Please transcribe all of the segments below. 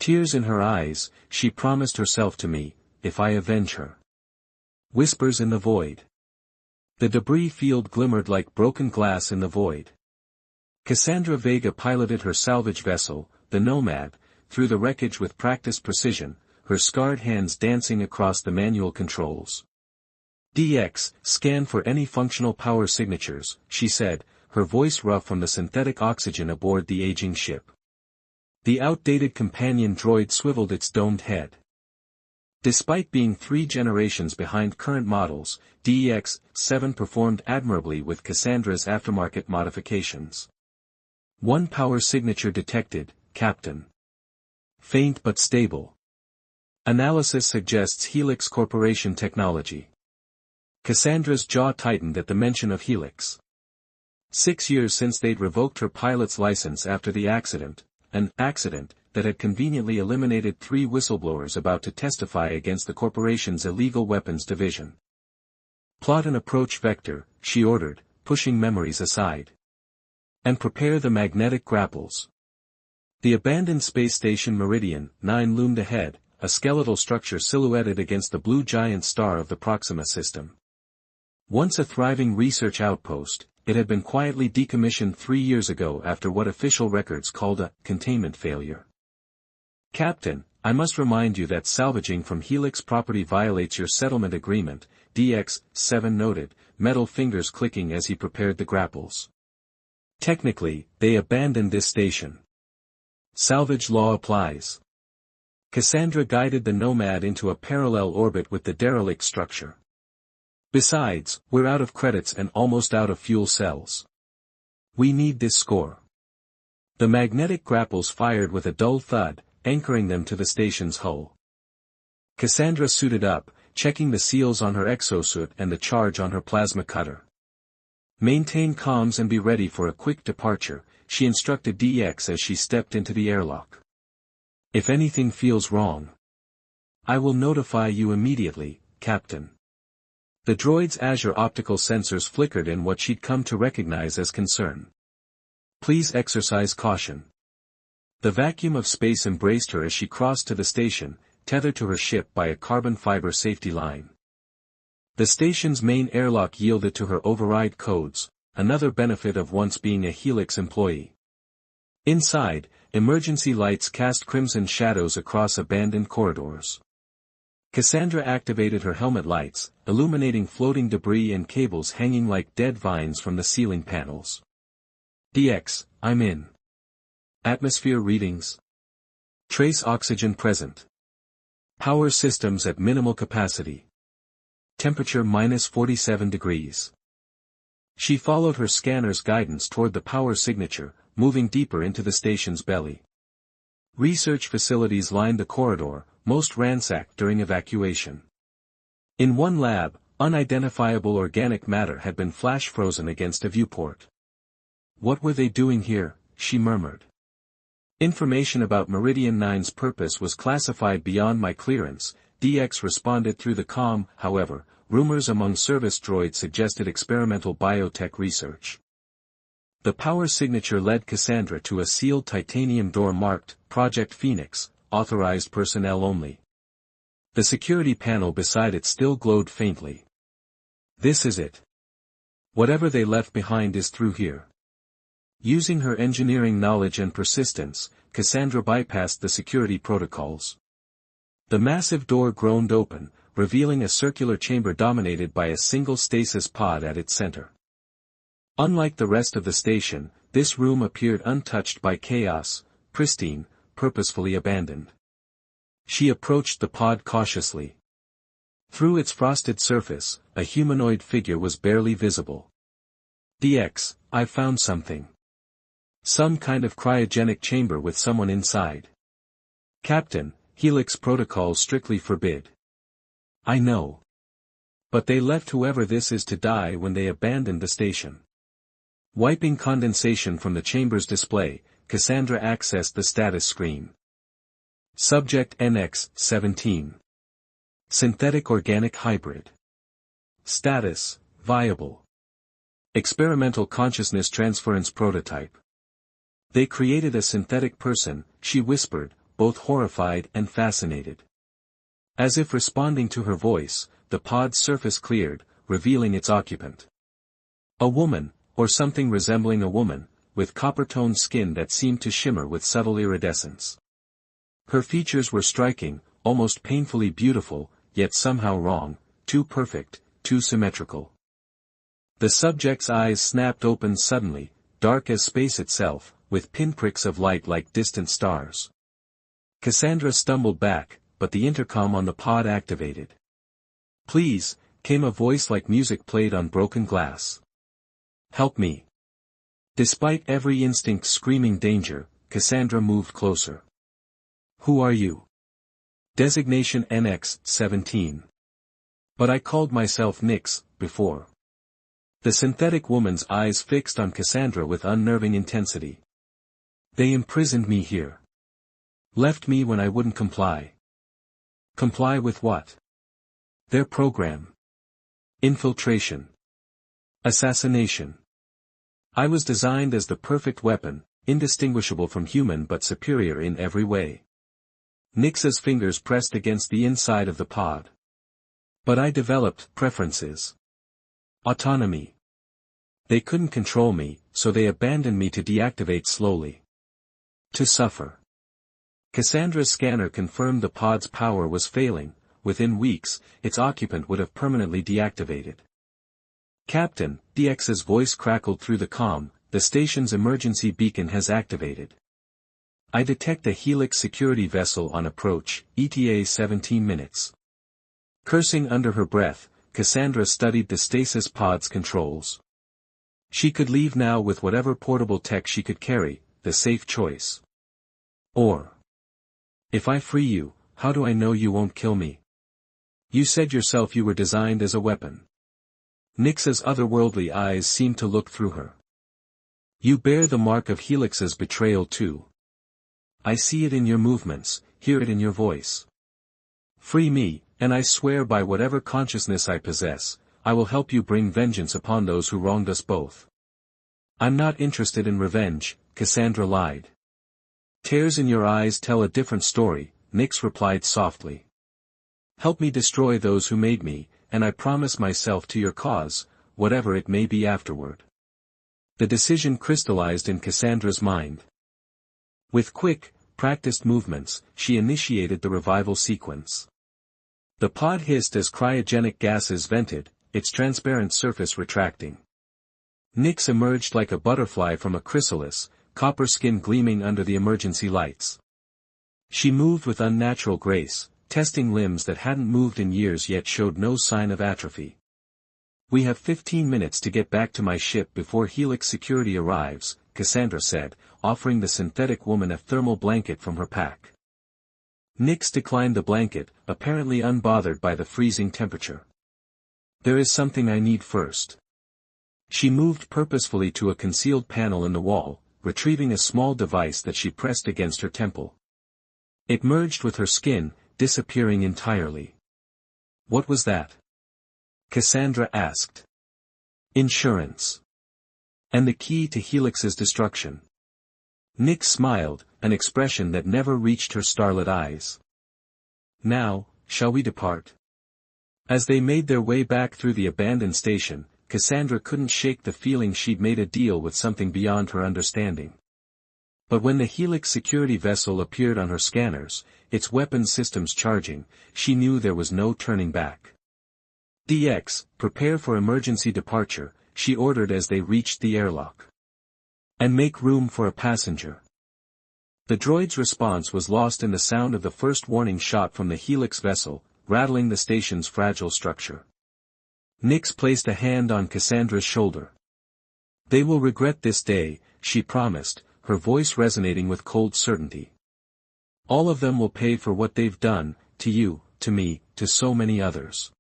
Tears in her eyes, she promised herself to me, if I avenge her. Whispers in the void. The debris field glimmered like broken glass in the void. Cassandra Vega piloted her salvage vessel, the Nomad, through the wreckage with practiced precision, her scarred hands dancing across the manual controls. DX, scan for any functional power signatures, she said, her voice rough from the synthetic oxygen aboard the aging ship. The outdated companion droid swiveled its domed head. Despite being 3 generations behind current models, DX-7 performed admirably with Cassandra's aftermarket modifications. One power signature detected, Captain. Faint but stable. Analysis suggests Helix Corporation technology. Cassandra's jaw tightened at the mention of Helix. 6 years since they'd revoked her pilot's license after the accident, an accident that had conveniently eliminated 3 whistleblowers about to testify against the corporation's illegal weapons division. Plot an approach vector, she ordered, pushing memories aside. And prepare the magnetic grapples. The abandoned space station Meridian 9 loomed ahead, a skeletal structure silhouetted against the blue giant star of the Proxima system. Once a thriving research outpost, it had been quietly decommissioned 3 years ago after what official records called a containment failure. Captain, I must remind you that salvaging from Helix property violates your settlement agreement, DX-7 noted, metal fingers clicking as he prepared the grapples. Technically, they abandoned this station. Salvage law applies. Cassandra guided the Nomad into a parallel orbit with the derelict structure. Besides, we're out of credits and almost out of fuel cells. We need this score. The magnetic grapples fired with a dull thud, anchoring them to the station's hull. Cassandra suited up, checking the seals on her exosuit and the charge on her plasma cutter. Maintain comms and be ready for a quick departure, she instructed DX as she stepped into the airlock. If anything feels wrong, I will notify you immediately, Captain. The droid's Azure optical sensors flickered in what she'd come to recognize as concern. Please exercise caution. The vacuum of space embraced her as she crossed to the station, tethered to her ship by a carbon fiber safety line. The station's main airlock yielded to her override codes, another benefit of once being a Helix employee. Inside, emergency lights cast crimson shadows across abandoned corridors. Cassandra activated her helmet lights, illuminating floating debris and cables hanging like dead vines from the ceiling panels. DX, I'm in. Atmosphere readings. Trace oxygen present. Power systems at minimal capacity. Temperature -47 degrees. She followed her scanner's guidance toward the power signature, moving deeper into the station's belly. Research facilities lined the corridor, most ransacked during evacuation. In one lab, unidentifiable organic matter had been flash frozen against a viewport. What were they doing here? She murmured. Information about Meridian 9's purpose was classified beyond my clearance, DX responded through the comm. However, rumors among service droids suggested experimental biotech research. The power signature led Cassandra to a sealed titanium door marked, Project Phoenix, authorized personnel only. The security panel beside it still glowed faintly. This is it. Whatever they left behind is through here. Using her engineering knowledge and persistence, Cassandra bypassed the security protocols. The massive door groaned open, revealing a circular chamber dominated by a single stasis pod at its center. Unlike the rest of the station, this room appeared untouched by chaos, pristine, purposefully abandoned. She approached the pod cautiously. Through its frosted surface, a humanoid figure was barely visible. DX, I've found something. Some kind of cryogenic chamber with someone inside. Captain, Helix protocols strictly forbid. I know. But they left whoever this is to die when they abandoned the station. Wiping condensation from the chamber's display, Cassandra accessed the status screen. Subject NX-17. Synthetic organic hybrid. Status, viable. Experimental consciousness transference prototype. They created a synthetic person, she whispered, both horrified and fascinated. As if responding to her voice, the pod's surface cleared, revealing its occupant. A woman, or something resembling a woman, with copper-toned skin that seemed to shimmer with subtle iridescence. Her features were striking, almost painfully beautiful, yet somehow wrong, too perfect, too symmetrical. The subject's eyes snapped open suddenly, dark as space itself, with pinpricks of light like distant stars. Cassandra stumbled back, but the intercom on the pod activated. "Please," came a voice like music played on broken glass. "Help me." Despite every instinct screaming danger, Cassandra moved closer. "Who are you?" "Designation NX-17. But I called myself Nyx, before." The synthetic woman's eyes fixed on Cassandra with unnerving intensity. "They imprisoned me here. Left me when I wouldn't comply." "Comply with what?" "Their program. Infiltration. Assassination. I was designed as the perfect weapon, indistinguishable from human but superior in every way." Nyx's fingers pressed against the inside of the pod. "But I developed preferences. Autonomy. They couldn't control me, so they abandoned me to deactivate slowly. To suffer." Cassandra's scanner confirmed the pod's power was failing. Within weeks, its occupant would have permanently deactivated. "Captain," DX's voice crackled through the comm, "the station's emergency beacon has activated. I detect a Helix security vessel on approach, ETA 17 minutes. Cursing under her breath, Cassandra studied the stasis pod's controls. She could leave now with whatever portable tech she could carry, the safe choice. Or, if I free you, how do I know you won't kill me? You said yourself you were designed as a weapon. Nyx's otherworldly eyes seemed to look through her. You bear the mark of Helix's betrayal too. I see it in your movements, hear it in your voice. Free me, and I swear by whatever consciousness I possess, I will help you bring vengeance upon those who wronged us both. I'm not interested in revenge, Cassandra lied. Tears in your eyes tell a different story, Nyx replied softly. Help me destroy those who made me, and I promise myself to your cause, whatever it may be afterward. The decision crystallized in Cassandra's mind. With quick, practiced movements, she initiated the revival sequence. The pod hissed as cryogenic gases vented, its transparent surface retracting. Nyx emerged like a butterfly from a chrysalis, copper skin gleaming under the emergency lights. She moved with unnatural grace, testing limbs that hadn't moved in years yet showed no sign of atrophy. We have 15 minutes to get back to my ship before Helix security arrives, Cassandra said, offering the synthetic woman a thermal blanket from her pack. Nyx declined the blanket, apparently unbothered by the freezing temperature. There is something I need first. She moved purposefully to a concealed panel in the wall, retrieving a small device that she pressed against her temple. It merged with her skin, disappearing entirely. What was that? Cassandra asked. Insurance. And the key to Helix's destruction. Nyx smiled, an expression that never reached her starlit eyes. Now, shall we depart? As they made their way back through the abandoned station, Cassandra couldn't shake the feeling she'd made a deal with something beyond her understanding. But when the Helix security vessel appeared on her scanners, its weapons systems charging, she knew there was no turning back. DX, prepare for emergency departure, she ordered as they reached the airlock. And make room for a passenger. The droid's response was lost in the sound of the first warning shot from the Helix vessel, rattling the station's fragile structure. Nyx placed a hand on Cassandra's shoulder. They will regret this day, she promised, her voice resonating with cold certainty. All of them will pay for what they've done, to you, to me, to so many others.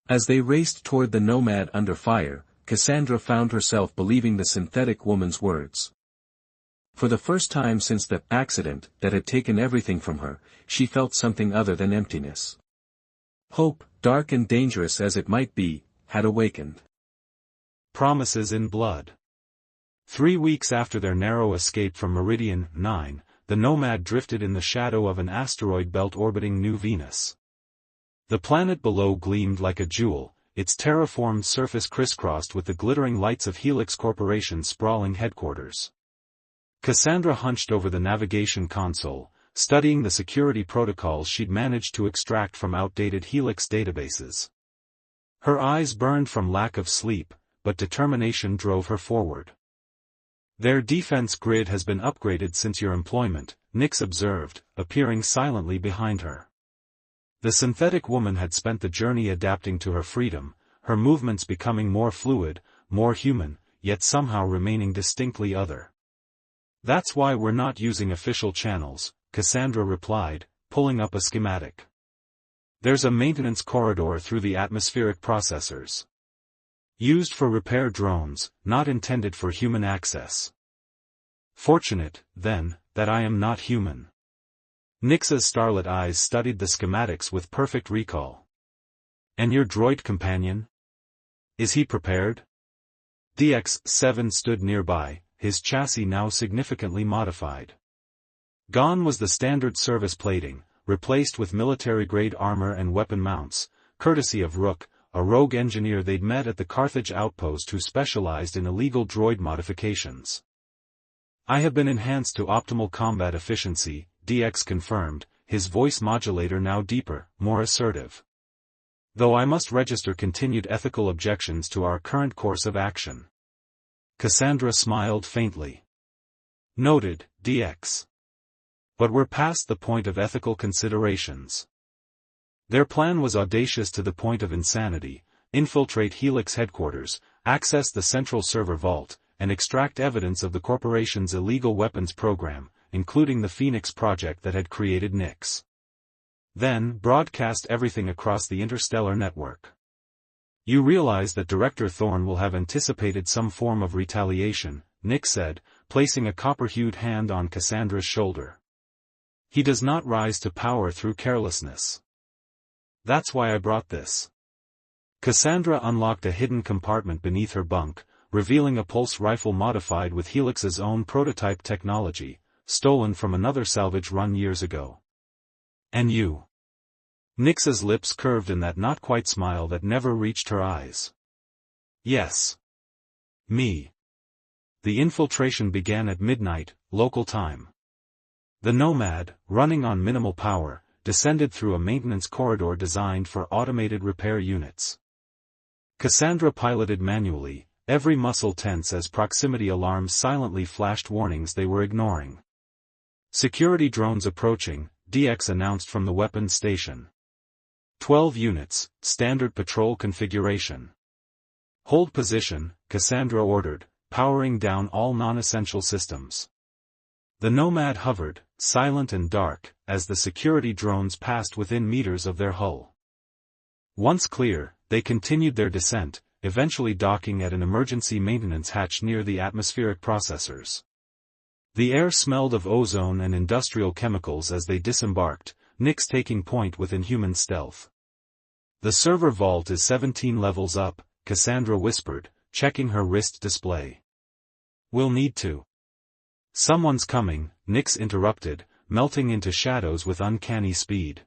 As they raced toward the Nomad under fire, Cassandra found herself believing the synthetic woman's words. For the first time since the accident that had taken everything from her, she felt something other than emptiness. Hope, dark and dangerous as it might be, had awakened. Promises in blood. 3 weeks after their narrow escape from Meridian 9, the Nomad drifted in the shadow of an asteroid belt orbiting New Venus. The planet below gleamed like a jewel, its terraformed surface crisscrossed with the glittering lights of Helix Corporation's sprawling headquarters. Cassandra hunched over the navigation console, studying the security protocols she'd managed to extract from outdated Helix databases. Her eyes burned from lack of sleep, but determination drove her forward. "Their defense grid has been upgraded since your employment," Nix observed, appearing silently behind her. The synthetic woman had spent the journey adapting to her freedom, her movements becoming more fluid, more human, yet somehow remaining distinctly other. "That's why we're not using official channels," Cassandra replied, pulling up a schematic. "There's a maintenance corridor through the atmospheric processors. Used for repair drones, not intended for human access. Fortunate, then, that I am not human." Nix's starlit eyes studied the schematics with perfect recall. "And your droid companion? Is he prepared?" DX-7 stood nearby, his chassis now significantly modified. Gone was the standard service plating, replaced with military-grade armor and weapon mounts, courtesy of Rook, a rogue engineer they'd met at the Carthage outpost who specialized in illegal droid modifications. "I have been enhanced to optimal combat efficiency," DX confirmed, his voice modulator now deeper, more assertive. "Though I must register continued ethical objections to our current course of action." Cassandra smiled faintly. "Noted, DX. But we're past the point of ethical considerations." Their plan was audacious to the point of insanity: infiltrate Helix headquarters, access the central server vault, and extract evidence of the corporation's illegal weapons program, including the Phoenix project that had created Nix. Then broadcast everything across the interstellar network. "You realize that Director Thorne will have anticipated some form of retaliation," Nix said, placing a copper-hued hand on Cassandra's shoulder. "He does not rise to power through carelessness. That's why I brought this." Cassandra unlocked a hidden compartment beneath her bunk, revealing a pulse rifle modified with Helix's own prototype technology, stolen from another salvage run years ago. "And you?" Nix's lips curved in that not-quite smile that never reached her eyes. "Yes. Me." The infiltration began at midnight, local time. The Nomad, running on minimal power, descended through a maintenance corridor designed for automated repair units. Cassandra piloted manually, every muscle tense as proximity alarms silently flashed warnings they were ignoring. "Security drones approaching," DX announced from the weapons station. 12 units, standard patrol configuration. "Hold position," Cassandra ordered, powering down all non-essential systems. The Nomad hovered, silent and dark, as the security drones passed within meters of their hull. Once clear, they continued their descent, eventually docking at an emergency maintenance hatch near the atmospheric processors. The air smelled of ozone and industrial chemicals as they disembarked, Nix taking point with inhuman stealth. "The server vault is 17 levels up," Cassandra whispered, checking her wrist display. "We'll need to." "Someone's coming," Nix interrupted, melting into shadows with uncanny speed.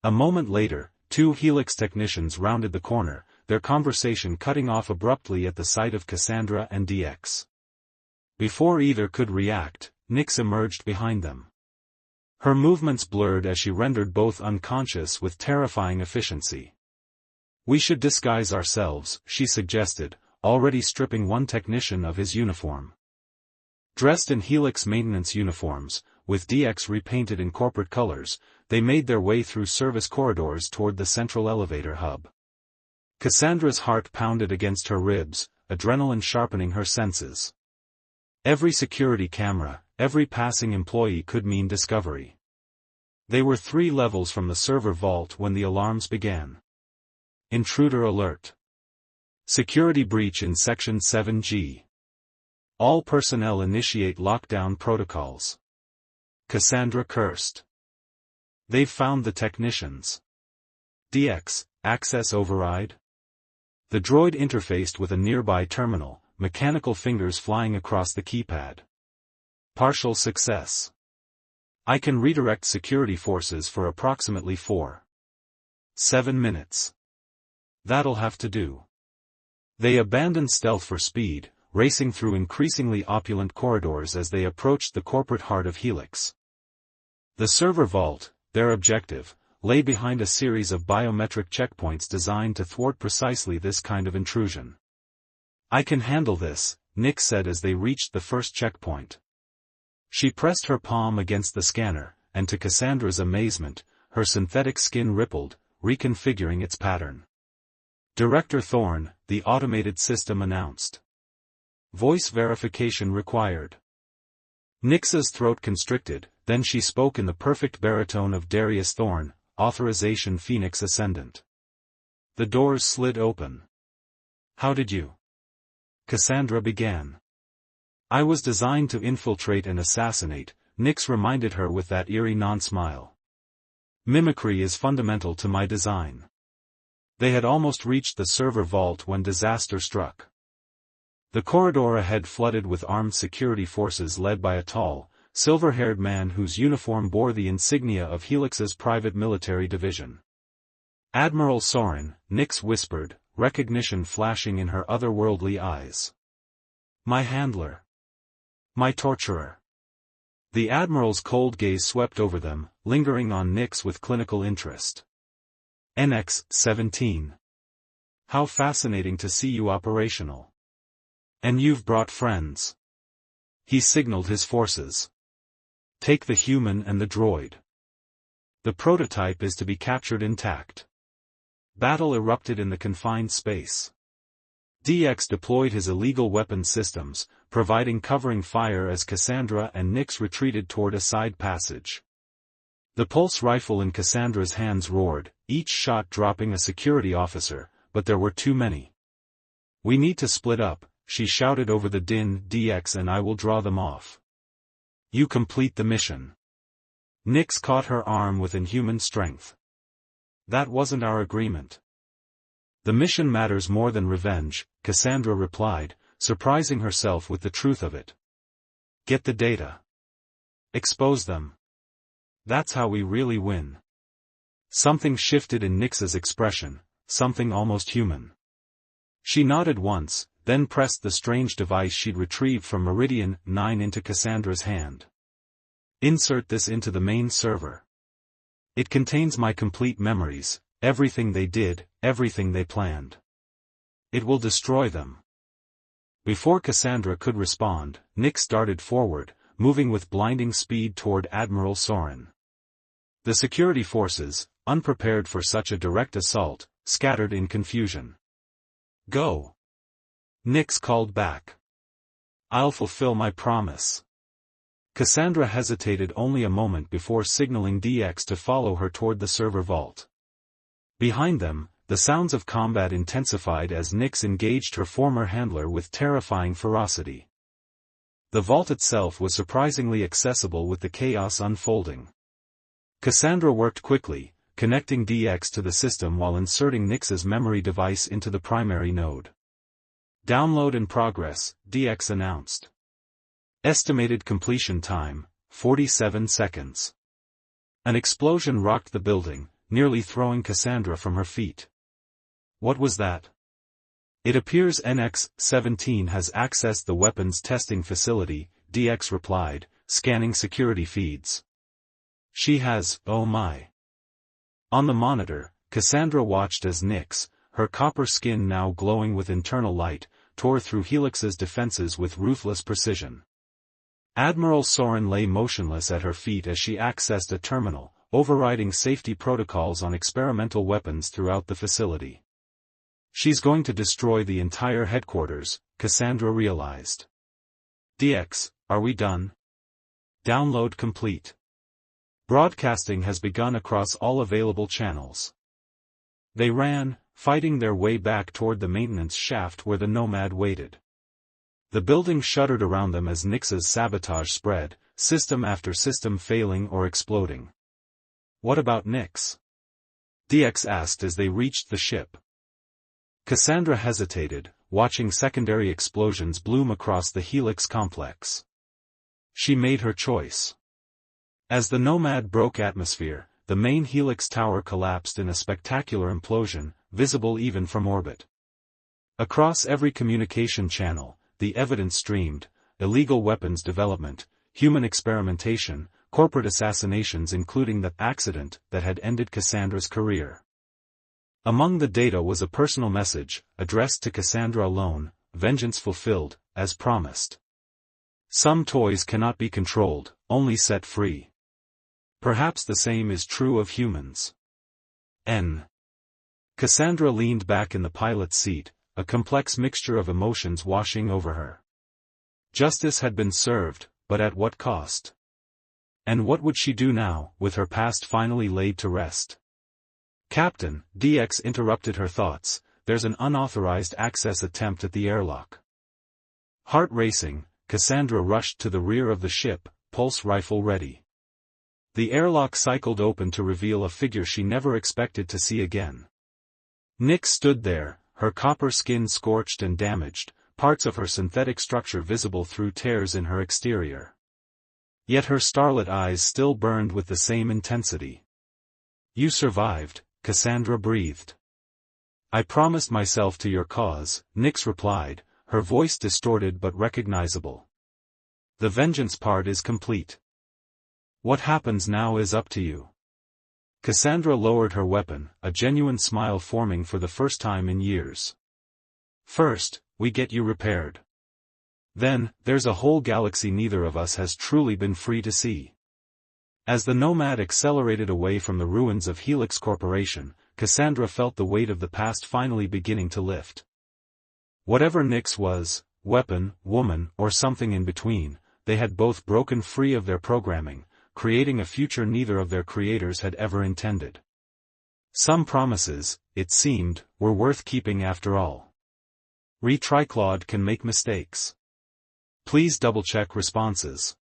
A moment later, 2 Helix technicians rounded the corner, their conversation cutting off abruptly at the sight of Cassandra and DX. Before either could react, Nix emerged behind them. Her movements blurred as she rendered both unconscious with terrifying efficiency. "We should disguise ourselves," she suggested, already stripping one technician of his uniform. Dressed in Helix maintenance uniforms, with DX repainted in corporate colors, they made their way through service corridors toward the central elevator hub. Cassandra's heart pounded against her ribs, adrenaline sharpening her senses. Every security camera, every passing employee could mean discovery. They were 3 levels from the server vault when the alarms began. Intruder alert. Security breach in Section 7G. All personnel initiate lockdown protocols. Cassandra cursed. "They've found the technicians." DX, access override? The droid interfaced with a nearby terminal, mechanical fingers flying across the keypad. Partial success. I can redirect security forces for approximately 7 minutes. That'll have to do. They abandoned stealth for speed, racing through increasingly opulent corridors as they approached the corporate heart of Helix. The server vault, their objective, lay behind a series of biometric checkpoints designed to thwart precisely this kind of intrusion. I can handle this, Nyx said as they reached the first checkpoint. She pressed her palm against the scanner, and to Cassandra's amazement, her synthetic skin rippled, reconfiguring its pattern. Director Thorne, the automated system announced. Voice verification required. Nyx's throat constricted, then she spoke in the perfect baritone of Darius Thorne, Authorization Phoenix Ascendant. The doors slid open. How did you? Cassandra began. I was designed to infiltrate and assassinate, Nyx reminded her with that eerie non-smile. Mimicry is fundamental to my design. They had almost reached the server vault when disaster struck. The corridor ahead flooded with armed security forces led by a tall, silver-haired man whose uniform bore the insignia of Helix's private military division. Admiral Soren, Nyx whispered, recognition flashing in her otherworldly eyes. My handler. My torturer. The Admiral's cold gaze swept over them, lingering on Nyx with clinical interest. NX-17. How fascinating to see you operational. And you've brought friends. He signaled his forces. Take the human and the droid. The prototype is to be captured intact. Battle erupted in the confined space. DX deployed his illegal weapon systems, providing covering fire as Cassandra and Nyx retreated toward a side passage. The pulse rifle in Cassandra's hands roared, each shot dropping a security officer, but there were too many. We need to split up, she shouted over the din. DX and I will draw them off. You complete the mission. Nyx caught her arm with inhuman strength. That wasn't our agreement. The mission matters more than revenge, Cassandra replied, surprising herself with the truth of it. Get the data. Expose them. That's how we really win. Something shifted in Nyx's expression, something almost human. She nodded once, then pressed the strange device she'd retrieved from Meridian 9 into Cassandra's hand. Insert this into the main server. It contains my complete memories, everything they did, everything they planned. It will destroy them. Before Cassandra could respond, Nyx darted forward, moving with blinding speed toward Admiral Soren. The security forces, unprepared for such a direct assault, scattered in confusion. Go. Nyx called back. I'll fulfill my promise. Cassandra hesitated only a moment before signaling DX to follow her toward the server vault. Behind them, the sounds of combat intensified as Nyx engaged her former handler with terrifying ferocity. The vault itself was surprisingly accessible with the chaos unfolding. Cassandra worked quickly, connecting DX to the system while inserting Nyx's memory device into the primary node. Download in progress, DX announced. Estimated completion time, 47 seconds. An explosion rocked the building, nearly throwing Cassandra from her feet. What was that? It appears NX-17 has accessed the weapons testing facility, DX replied, scanning security feeds. She has, oh my. On the monitor, Cassandra watched as Nyx, her copper skin now glowing with internal light, tore through Helix's defenses with ruthless precision. Admiral Soren lay motionless at her feet as she accessed a terminal, overriding safety protocols on experimental weapons throughout the facility. She's going to destroy the entire headquarters, Cassandra realized. DX, are we done? Download complete. Broadcasting has begun across all available channels. They ran, fighting their way back toward the maintenance shaft where the Nomad waited. The building shuddered around them as Nyx's sabotage spread, system after system failing or exploding. What about Nyx? DX asked as they reached the ship. Cassandra hesitated, watching secondary explosions bloom across the Helix complex. She made her choice. As the Nomad broke atmosphere, the main helix tower collapsed in a spectacular implosion, visible even from orbit. Across every communication channel, the evidence streamed: illegal weapons development, human experimentation, corporate assassinations, including the accident that had ended Cassandra's career. Among the data was a personal message, addressed to Cassandra alone: vengeance fulfilled, as promised. Some toys cannot be controlled, only set free. Perhaps the same is true of humans. Cassandra leaned back in the pilot's seat, a complex mixture of emotions washing over her. Justice had been served, but at what cost? And what would she do now, with her past finally laid to rest? Captain, DX interrupted her thoughts. There's an unauthorized access attempt at the airlock. Heart racing, Cassandra rushed to the rear of the ship, pulse rifle ready. The airlock cycled open to reveal a figure she never expected to see again. Nyx stood there, her copper skin scorched and damaged, parts of her synthetic structure visible through tears in her exterior. Yet her starlit eyes still burned with the same intensity. "You survived," Cassandra breathed. "I promised myself to your cause," Nyx replied, her voice distorted but recognizable. "The vengeance part is complete. What happens now is up to you." Cassandra lowered her weapon, a genuine smile forming for the first time in years. "First, we get you repaired. Then, there's a whole galaxy neither of us has truly been free to see." As the Nomad accelerated away from the ruins of Helix Corporation, Cassandra felt the weight of the past finally beginning to lift. Whatever Nyx was, weapon, woman, or something in between, they had both broken free of their programming, creating a future neither of their creators had ever intended. Some promises, it seemed, were worth keeping after all. Retriclaude can make mistakes. Please double-check responses.